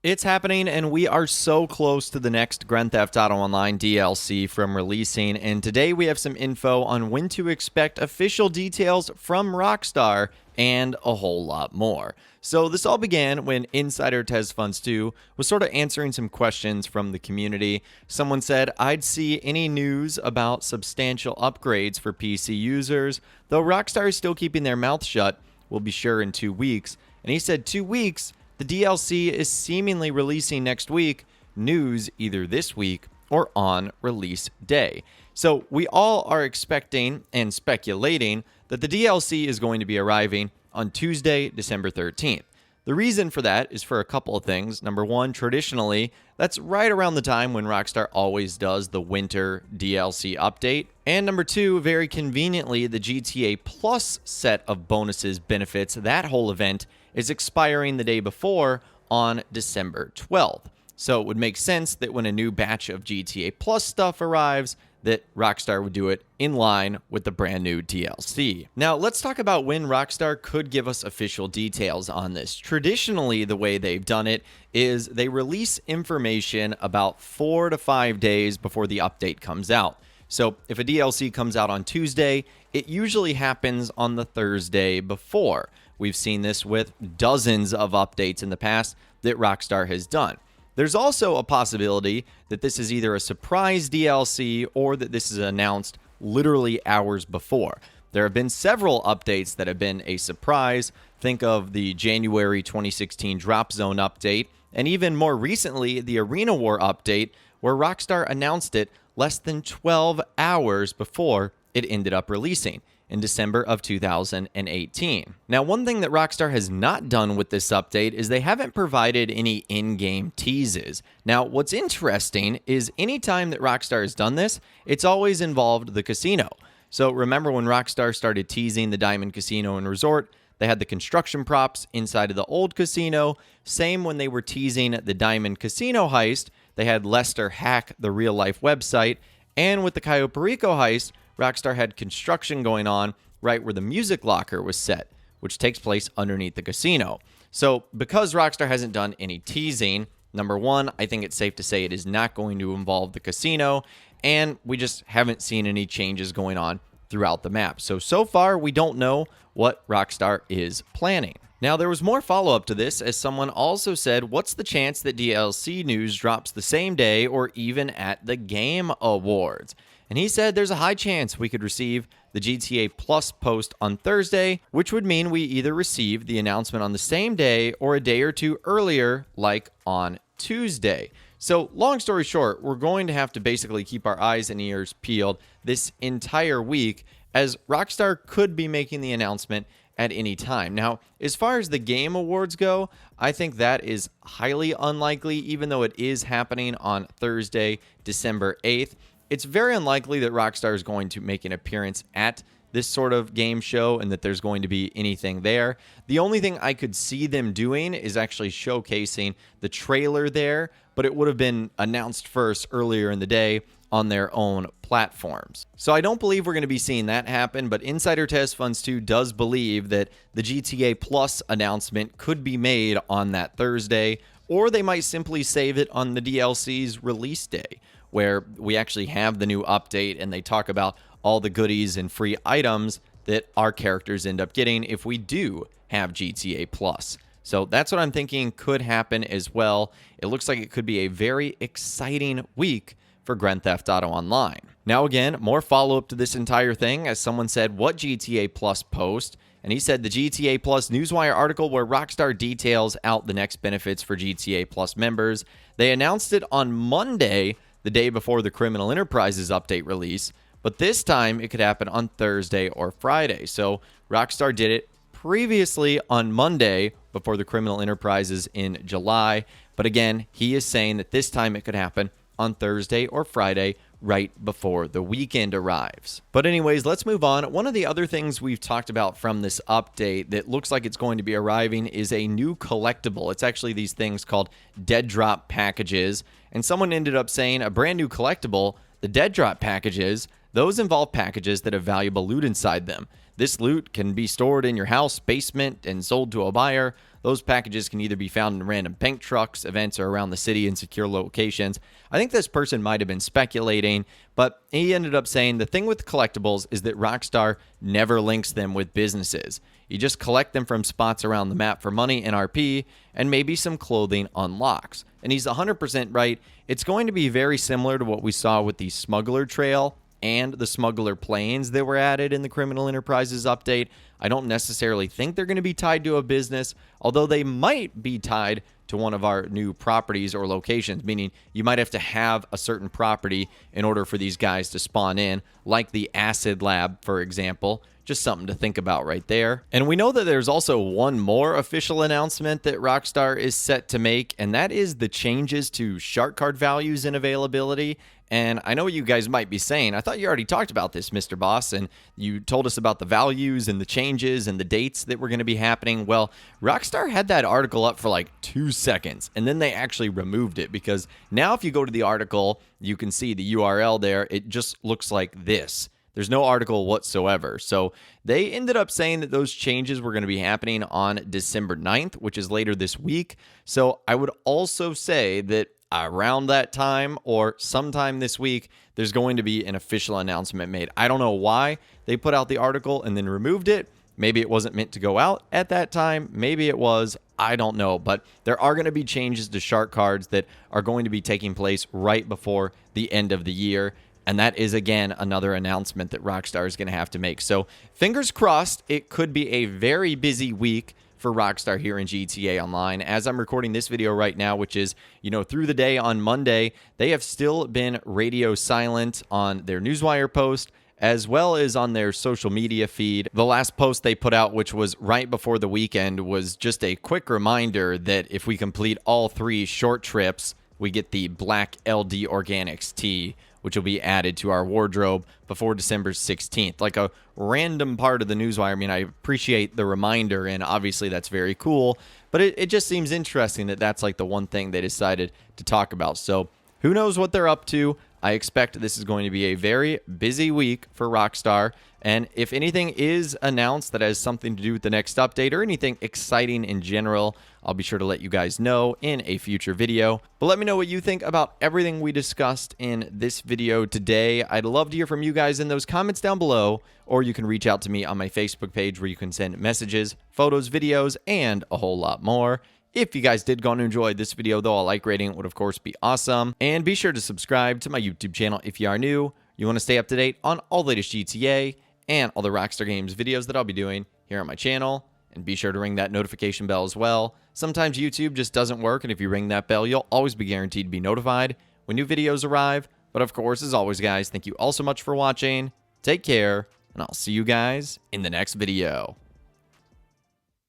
It's happening, and we are so close to the next Grand Theft Auto Online DLC from releasing. And today we have some info on when to expect official details from Rockstar and a whole lot more. So this all began when Insider Tez Funds 2 was sort of answering some questions from the community. Someone said, I'd see any news about substantial upgrades for PC users, though Rockstar is still keeping their mouth shut. We'll be sure in 2 weeks. And he said 2 weeks? The DLC is seemingly releasing next week, news either this week or on release day. So we all are expecting and speculating that the DLC is going to be arriving on Tuesday, December 13th. The reason for that is for a couple of things. Number one, traditionally, that's right around the time when Rockstar always does the winter DLC update. And number two, very conveniently, the GTA Plus set of bonuses benefits that whole event is expiring the day before on December 12th. So it would make sense that when a new batch of GTA Plus stuff arrives, that Rockstar would do it in line with the brand new DLC. Now, let's talk about when Rockstar could give us official details on this. Traditionally, the way they've done it is they release information about 4 to 5 days before the update comes out. So if a DLC comes out on Tuesday, it usually happens on the Thursday before. We've seen this with dozens of updates in the past that Rockstar has done. There's also a possibility that this is either a surprise DLC or that this is announced literally hours before. There have been several updates that have been a surprise. Think of the January 2016 Drop Zone update, and even more recently, the Arena War update, where Rockstar announced it less than 12 hours before it ended up releasing in December of 2018. Now, one thing that Rockstar has not done with this update is they haven't provided any in-game teases. Now, what's interesting is anytime that Rockstar has done this, it's always involved the casino. So remember when Rockstar started teasing the Diamond Casino and Resort, they had the construction props inside of the old casino. Same when they were teasing the Diamond Casino heist, they had Lester hack the real-life website. And with the Cayo Perico heist, Rockstar had construction going on right where the music locker was set, which takes place underneath the casino. So because Rockstar hasn't done any teasing, number one, I think it's safe to say it is not going to involve the casino, and we just haven't seen any changes going on throughout the map. So far, we don't know what Rockstar is planning. Now, there was more follow-up to this, as someone also said, what's the chance that DLC news drops the same day or even at the Game Awards? And he said there's a high chance we could receive the GTA Plus post on Thursday, which would mean we either receive the announcement on the same day or a day or two earlier, like on Tuesday. So long story short, we're going to have to basically keep our eyes and ears peeled this entire week, as Rockstar could be making the announcement at any time. Now, as far as the Game Awards go, I think that is highly unlikely, even though it is happening on Thursday, December 8th. It's very unlikely that Rockstar is going to make an appearance at this sort of game show and that there's going to be anything there. The only thing I could see them doing is actually showcasing the trailer there, but it would have been announced first earlier in the day on their own platforms. So I don't believe we're going to be seeing that happen, but Insider Test Funds 2 does believe that the GTA Plus announcement could be made on that Thursday, or they might simply save it on the DLC's release day, where we actually have the new update and they talk about all the goodies and free items that our characters end up getting if we do have GTA Plus. So that's what I'm thinking could happen as well. It looks like it could be a very exciting week for Grand Theft Auto Online. Now again, more follow-up to this entire thing, as someone said, what GTA Plus post? And he said the GTA Plus Newswire article where Rockstar details out the next benefits for GTA Plus members. They announced it on Monday, the day before the Criminal Enterprises update release, but this time it could happen on Thursday or Friday. So Rockstar did it previously on Monday before the Criminal Enterprises in July, but again, he is saying that this time it could happen on Thursday or Friday right before the weekend arrives. But anyways, let's move on. One of the other things we've talked about from this update that looks like it's going to be arriving is a new collectible. It's actually these things called Dead Drop packages. And someone ended up saying a brand new collectible, the Dead Drop packages, those involve packages that have valuable loot inside them. This loot can be stored in your house, basement, and sold to a buyer. those packages can either be found in random bank trucks, events, or around the city in secure locations. I think this person might have been speculating, but he ended up saying the thing with collectibles is that Rockstar never links them with businesses. You just collect them from spots around the map for money and RP, and maybe some clothing unlocks. And he's 100% right. It's going to be very similar to what we saw with the Smuggler Trail and the Smuggler Planes that were added in the Criminal Enterprises update. I don't necessarily think they're going to be tied to a business, although they might be tied to one of our new properties or locations, meaning you might have to have a certain property in order for these guys to spawn in, like the Acid Lab, for example. Just something to think about right there. And we know that there's also one more official announcement that Rockstar is set to make, and that is the changes to shark card values and availability. And I know what you guys might be saying. I thought you already talked about this, Mr. Boss, and you told us about the values and the changes and the dates that were going to be happening. Well, Rockstar had that article up for like 2 seconds, and then they actually removed it, because now if you go to the article, you can see the URL there. It just looks like this. There's no article whatsoever. So they ended up saying that those changes were going to be happening on December 9th, which is later this week. So I would also say that around that time or sometime this week, there's going to be an official announcement made. I don't know why they put out the article and then removed it. Maybe it wasn't meant to go out at that time. Maybe it was. I don't know. But there are going to be changes to shark cards that are going to be taking place right before the end of the year. And that is, again, another announcement that Rockstar is going to have to make. So fingers crossed, it could be a very busy week for Rockstar here in GTA Online. As I'm recording this video right now, which is, through the day on Monday, they have still been radio silent on their Newswire post, as well as on their social media feed. The last post they put out, which was right before the weekend, was just a quick reminder that if we complete all 3 short trips, we get the Black LD Organics tee, which will be added to our wardrobe before December 16th. Like a random part of the newswire. I mean, I appreciate the reminder, and obviously that's very cool, but it just seems interesting that that's like the one thing they decided to talk about. So who knows what they're up to? I expect this is going to be a very busy week for Rockstar, and if anything is announced that has something to do with the next update or anything exciting in general, I'll be sure to let you guys know in a future video. But let me know what you think about everything we discussed in this video today. I'd love to hear from you guys in those comments down below, or you can reach out to me on my Facebook page where you can send messages, photos, videos, and a whole lot more. If you guys did go and enjoy this video, though, a like rating would, of course, be awesome. And be sure to subscribe to my YouTube channel if you are new. You want to stay up to date on all the latest GTA and all the Rockstar Games videos that I'll be doing here on my channel. And be sure to ring that notification bell as well. Sometimes YouTube just doesn't work, and if you ring that bell, you'll always be guaranteed to be notified when new videos arrive. But of course, as always, guys, thank you all so much for watching. Take care, and I'll see you guys in the next video.